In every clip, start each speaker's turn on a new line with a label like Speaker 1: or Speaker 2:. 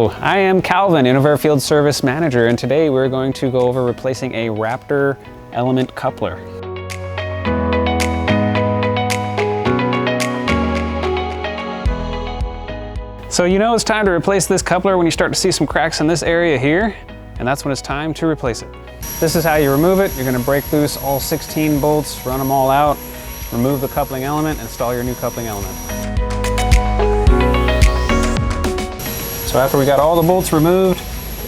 Speaker 1: Hello, I am Calvin, Innovair Field Service Manager, and today we're going to go over replacing a Raptor element coupler. So you know it's time to replace this coupler when you start to see some cracks in this area here, and that's when it's time to replace it. This is how you remove it. You're going to break loose all 16 bolts, run them all out, remove the coupling element, install your new coupling element. So after we got all the bolts removed,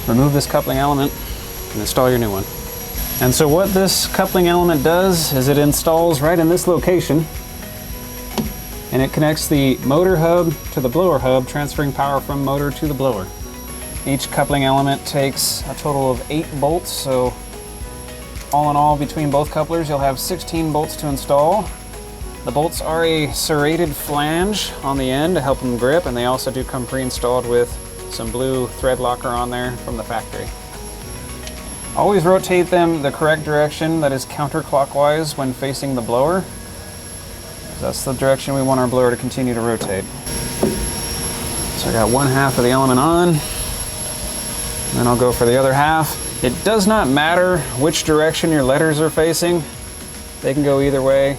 Speaker 1: remove this coupling element and install your new one. And so what this coupling element does is it installs right in this location, and it connects the motor hub to the blower hub, transferring power from motor to the blower. Each coupling element takes a total of 8 bolts, so all in all between both couplers you'll have 16 bolts to install. The bolts are a serrated flange on the end to help them grip, and they also do come pre-installed with some blue thread locker on there from the factory. Always rotate them the correct direction, that is counterclockwise when facing the blower. That's the direction we want our blower to continue to rotate. So I got one half of the element on, and then I'll go for the other half. It does not matter which direction your letters are facing. They can go either way,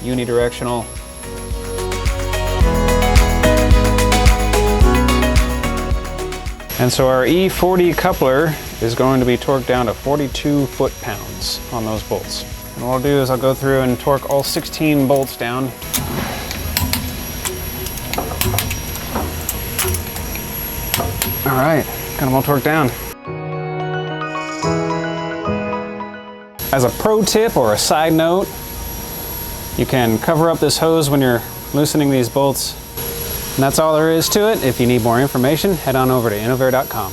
Speaker 1: unidirectional. And so our E40 coupler is going to be torqued down to 42 foot-pounds on those bolts. And what I'll do is I'll go through and torque all 16 bolts down. All right, got them all torqued down. As a pro tip or a side note, you can cover up this hose when you're loosening these bolts. And that's all there is to it. If you need more information, head on over to innovair.com.